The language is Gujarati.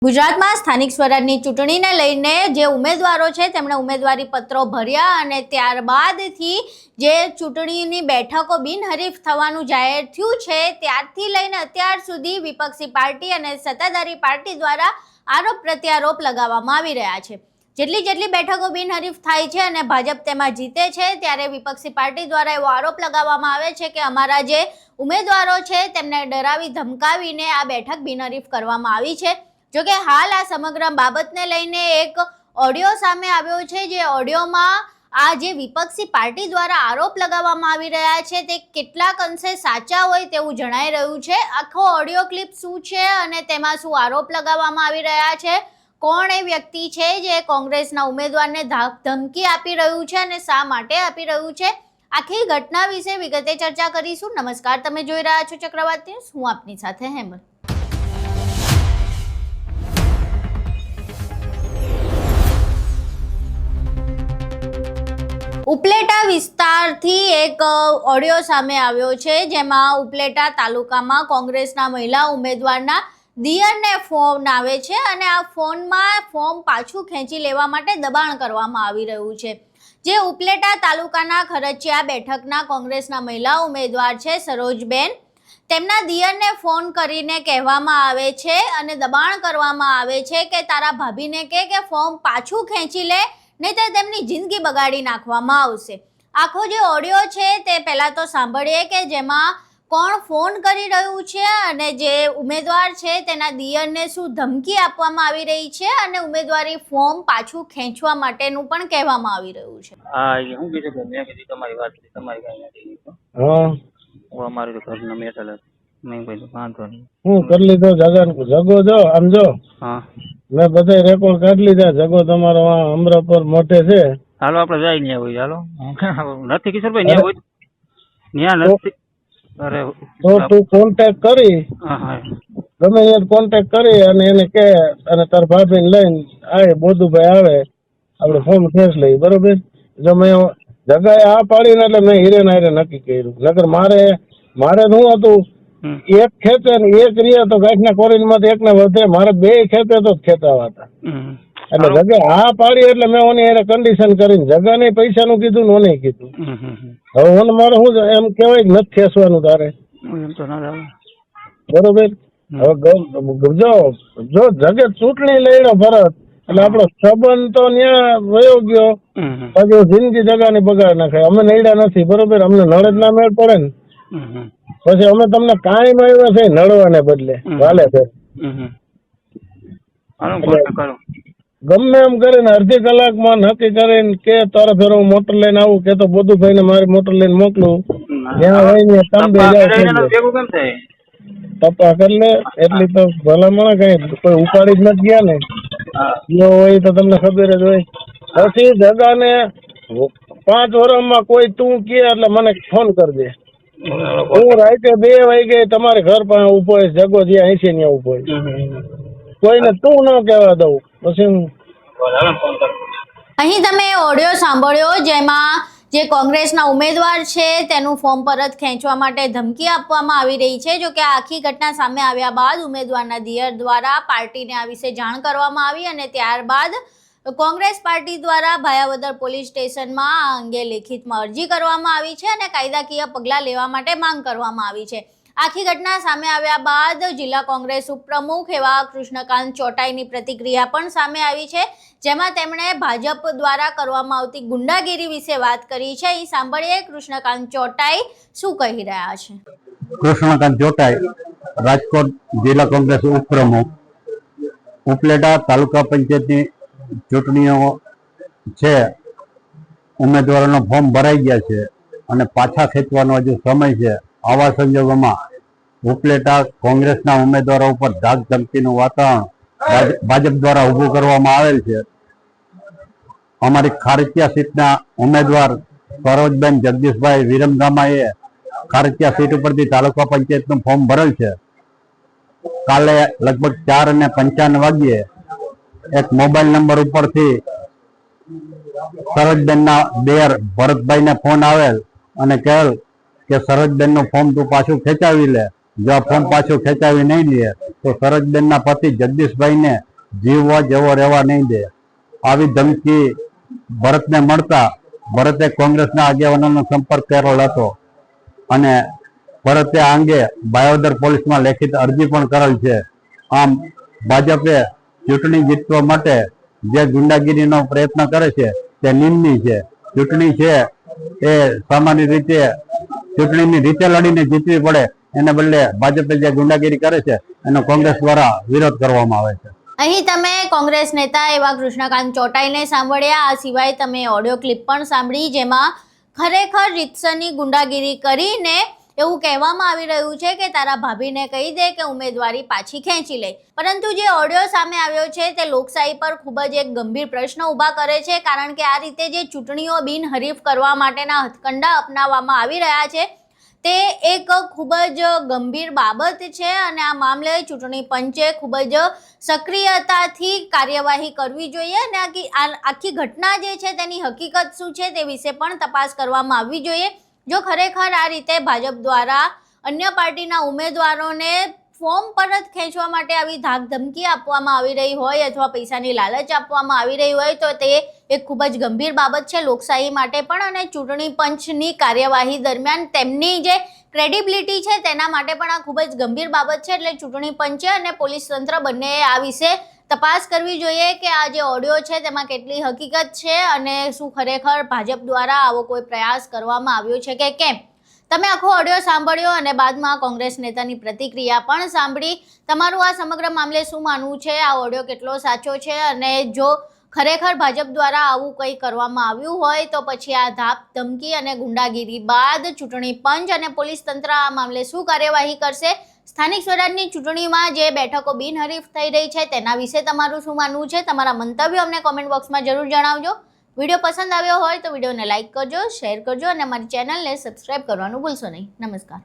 ગુજરાતમાં સ્થાનિક સ્વરાજની ચૂંટણીને લઈને જે ઉમેદવારો છે તેમણે ઉમેદવારી પત્રો ભર્યા અને ત્યારબાદથી જે ચૂંટણીની બેઠકો બિનહરીફ થવાનું જાહેર થયું છે ત્યારથી લઈને અત્યાર સુધી વિપક્ષી પાર્ટી અને સત્તાધારી પાર્ટી દ્વારા આરોપ પ્રત્યારોપ લગાવવામાં આવી રહ્યા છે। જેટલી બેઠકો બિનહરીફ થાય છે અને ભાજપ તેમાં જીતે છે ત્યારે વિપક્ષી પાર્ટી દ્વારા એવો આરોપ લગાવવામાં આવે છે કે અમારા જે ઉમેદવારો છે તેમને ડરાવી ધમકાવીને આ બેઠક બિનહરીફ કરવામાં આવી છે। જો કે હાલ આ સમગ્ર બાબતને લઈને એક ઓડિયો સામે આવ્યો છે, જે ઓડિયોમાં આ જે વિપક્ષી પાર્ટી દ્વારા આરોપ લગાવવામાં આવી રહ્યા છે તે કેટલાક અંશે સાચા હોય તેવું જણાઈ રહ્યું છે। આખો ઓડિયો ક્લિપ શું છે અને તેમાં શું આરોપ લગાવવામાં આવી રહ્યા છે, કોણ એ વ્યક્તિ છે જે કોંગ્રેસના ઉમેદવારને ધમકી આપી રહ્યું છે અને શા માટે આપી રહ્યું છે, આખી ઘટના વિશે વિગતે ચર્ચા કરીશું। નમસ્કાર, તમે જોઈ રહ્યા છો ચક્રવાત ન્યૂઝ, હું આપની સાથે હેમંત। ઉપલેટા વિસ્તારથી એક ઓડિયો સામે આવ્યો છે, જેમાં ઉપલેટા તાલુકામાં કોંગ્રેસના મહિલા ઉમેદવારના દિયરને ફોન આવે છે અને આ ફોનમાં ફોર્મ પાછું ખેંચી લેવા માટે દબાણ કરવામાં આવી રહ્યું છે। જે ઉપલેટા તાલુકાના ખરચિયા બેઠકના કોંગ્રેસના મહિલા ઉમેદવાર છે સરોજબેન, તેમના દિયરને ફોન કરીને કહેવામાં આવે છે અને દબાણ કરવામાં આવે છે કે તારા ભાભીને કે ફોર્મ પાછું ખેંચી લે, નહીં તો તેમની જિંદગી બગાડી નાખવામાં આવશે। આખો જે ઓડિયો છે તે પહેલાં તો સાંભળીએ કે જેમાં કોણ ફોન કરી રહ્યું છે અને જે ઉમેદવાર છે તેના દિયરને શું ધમકી આપવામાં આવી રહી છે અને ઉમેદવારી ફોર્મ પાછું ખેંચવા માટેનું પણ કહેવામાં આવી રહ્યું છે। હા, હું કીધું કે મેં કીધી તમારી વાત તમારી કઈ નથી હું અમારી તો ઘરના મેઠેલ મેં કીધું વાંધો નહીં હું કરી લીધો જગો જો આમ જો હા મેં બધા રેકોર્ડ કાઢી લીધા। જગો તમારો અમરાપુર મોટે છે, હાલો આપણે જાય ન્યા હોય હાલો નથી કિશોરભાઈ ન્યા હોય ન્યા નથી અરે તો તું કોન્ટેક્ટ કરી હા ગમે એને કોન્ટેક્ટ કરી અને એને કે અને તાર ભાભીને લઈને આવે બોધુભાઈ આવે આપણે ફોર્મ ખેંચ લઈએ, બરોબર। જો મેં જગાએ આ પાડીને એટલે મેં હીરે નક્કી કર્યું, નકર મારે શું હતું એક ખેંચે ને એક રીએ તો ગાંઠના કોરીન માંથી એક ને વધે, મારે બે ખેંચે તો ખેંચાવા હતા એટલે જગા આ પાડી એટલે મેં ઓની એને કન્ડિશન કરીને જગાને પૈસાનું કીધું ને ઓને કીધું। હવે ઓને મારે શું એમ કહેવાય કે નથી ખેંચવાનું તારે, બરોબર। હવે જો જગે ચૂંટણી લઈને ભરત એટલે આપણો સંબંધ તો ત્યાં વયો ગયો, પછી જિંદગી જગાની બગાડ નાખે। અમે નડ્યા નથી, બરોબર, અમને નળ જ ના મેળ પડે ને પછી અમે તમને કાંઈ મળ્યા છે નડવાને બદલે ચાલે છે। ગમે એમ કરીને અડધી કલાકમાં નક્કી કરીને કે તારા ફેર હું મોટર લઈને આવું કે તો બોધુભાઈ ને મારી મોટર લઈને મોકલું, ત્યાં હોય તમે તપા કરી લે એટલી તો ભલામણ કઈ કોઈ ઉપાડી જ નથી ગયા ને જો હોય તો તમને ખબર જ હોય। પછી જગાને 5 વર્ષમાં કોઈ તું કે એટલે મને ફોન કરી દે, હું રાતે 2 વાગે તમારે ઘર પાસે ઉભો હોય, જગો જ્યાં અહીં છે ત્યાં ઉભો હોય, કોઈને તું ન કહેવા દઉં। પછી અહીં તમે ઓડિયો સાંભળ્યો જેમાં જે કોંગ્રેસના ઉમેદવાર છે તેનું ફોર્મ પરત ખેંચવા માટે ધમકી આપવામાં આવી રહી છે। જો કે આખી ઘટના સામે આવ્યા બાદ ઉમેદવારના દિયર દ્વારા પાર્ટીને આ વિશે જાણ કરવામાં આવી અને ત્યારબાદ કોંગ્રેસ પાર્ટી દ્વારા ભાયાવદર પોલીસ સ્ટેશનમાં આ અંગે લેખિતમાં અરજી કરવામાં આવી છે અને કાયદાકીય પગલાં લેવા માટે માંગ કરવામાં આવી છે। આખી ઘટના સામે આવ્યા બાદ જિલ્લા કોંગ્રેસ ઉપપ્રમુખ એવા કૃષ્ણકાંત ચોટાઈની પ્રતિક્રિયા પણ સામે આવી છે, જેમાં તેમણે ભાજપ દ્વારા કરવામાં આવતી ગુંડાગીરી વિશે વાત કરી છે। અહીં સાંભળીએ કૃષ્ણકાંત ચોટાઈ શું કહી રહ્યા છે। કૃષ્ણકાંત ચોટાઈ, રાજકોટ જિલ્લા કોંગ્રેસ ઉપપ્રમુખ। ઉપલેટા તાલુકા પંચાયતની ચૂંટણીઓ છે, ઉમેદવારોનો ફોર્મ ભરાઈ ગયા છે અને પાછા ખેંચવાનો હજુ સમય છે। આવા સંજોગોમાં ઉપલેટા કોંગ્રેસના ઉમેદવારો ઉપર ધાક ધમકીનું વાતાવરણ ભાજપ દ્વારા ઊભું કરવામાં આવેલ છે। અમારી ખારચિયા સીટના ઉમેદવાર સરોજબેન જગદીશભાઈ વિરમગામાએ ખારચિયા સીટ ઉપરથી તાલુકા પંચાયતનું ફોર્મ ભરેલ છે। કાલે લગભગ 4:55 વાગ્યે એક મોબાઈલ નંબર ઉપરથી સરોજબેનના દેર ભરતભાઈને ફોન આવેલ અને કહેલ કે સરોજબેનનું ફોર્મ તું પાછું ખેંચાવી લે, જો આ ફોર્મ પાછું ખેંચાવી નહીં લે તો સરોજબેનના પતિ જગદીશભાઈને જીવવો જેવો રહેવા નહીં દે. આવી ધમકી ભરતને મળતા ભરતે કોંગ્રેસના આગેવાનોનો સંપર્ક કરેલ હતો અને ભરતે આ અંગે બાયોદર પોલીસમાં લેખિત અરજી પણ કરેલ છે. આમ ભાજપે ચૂંટણી જીતવા માટે જે ગુંડાગીરીનો પ્રયત્ન કરે છે તે નિંદનીય છે. ચૂંટણી છે એ સામાન્ય રીતે ચૂંટણીની રીતે લડીને જીતવી પડે, એને બદલે ભાજપે જે ગુંડાગીરી કરે છે એનો કોંગ્રેસ દ્વારા વિરોધ કરવામાં આવે છે. અહીં તમે કોંગ્રેસ નેતા એવા કૃષ્ણકાંત ચોટાઈને સાંભળ્યા. આ સિવાય તમે ઓડિયો ક્લિપ પણ સાંભળી જેમાં ખરેખર રીતસરની ગુંડાગીરી કરીને એવું કહેવામાં આવી રહ્યું છે કે તારા ભાભીને કહી દે કે ઉમેદવારી પાછી ખેંચી લે. પરંતુ જે ઓડિયો સામે આવ્યો છે તે લોકશાહી પર ખૂબ જ એક ગંભીર પ્રશ્ન ઊભા કરે છે, કારણ કે આ રીતે જે ચૂંટણીઓ બિનહરીફ કરવા માટેના હથકંડા અપનાવવામાં આવી રહ્યા છે તે એક ખૂબ જ ગંભીર બાબત છે અને આ મામલે ચૂંટણી પંચે ખૂબ જ સક્રિયતાથી કાર્યવાહી કરવી જોઈએ અને આખી ઘટના જે છે તેની હકીકત શું છે તે વિશે પણ તપાસ કરવામાં આવવી જોઈએ. જો ખરેખર આ રીતે ભાજપ દ્વારા અન્ય પાર્ટીના ઉમેદવારોને ફોર્મ પરત ખેંચવા માટે આવી ધાક ધમકી આપવામાં આવી રહી હોય અથવા પૈસાની લાલચ આપવામાં આવી રહી હોય તો તે એક ખૂબ જ ગંભીર બાબત છે લોકશાહી માટે પણ અને ચૂંટણી પંચની કાર્યવાહી દરમિયાન તેમની જે ક્રેડિબિલિટી છે તેના માટે પણ આ ખૂબ જ ગંભીર બાબત છે. એટલે ચૂંટણી પંચે અને પોલીસ તંત્ર બંનેએ આ વિશે તપાસ કરવી જોઈએ કે આ જે ઓડિયો છે તેમાં કેટલી હકીકત છે અને શું ખરેખર ભાજપ દ્વારા આવો કોઈ પ્રયાસ કરવામાં આવ્યો છે કે કેમ. તમે આખો ઓડિયો સાંભળ્યો અને બાદમાં કોંગ્રેસ નેતાની પ્રતિક્રિયા પણ સાંભળી. તમારું આ સમગ્ર મામલે શું માનવું છે? આ ઓડિયો કેટલો સાચો છે અને જો ખરેખર ભાજપ દ્વારા આવું કંઈ કરવામાં આવ્યું હોય તો પછી આ ધાક ધમકી અને ગુંડાગીરી બાદ ચૂંટણી પંચ અને પોલીસ તંત્ર આ મામલે શું કાર્યવાહી કરશે? સ્થાનિક સ્વરાજની ચૂંટણીમાં જે બેઠકો બિનહરીફ થઈ રહી છે તેના વિશે તમારું શું માનવું છે? તમારા મંતવ્યો અમને કોમેન્ટ બોક્સમાં જરૂર જણાવજો. વિડીયો પસંદ આવ્યો હોય તો વિડીયોને લાઇક કરજો, શેર કરજો અને અમારી ચેનલને સબસ્ક્રાઇબ કરવાનું ભૂલશો નહીં. નમસ્કાર.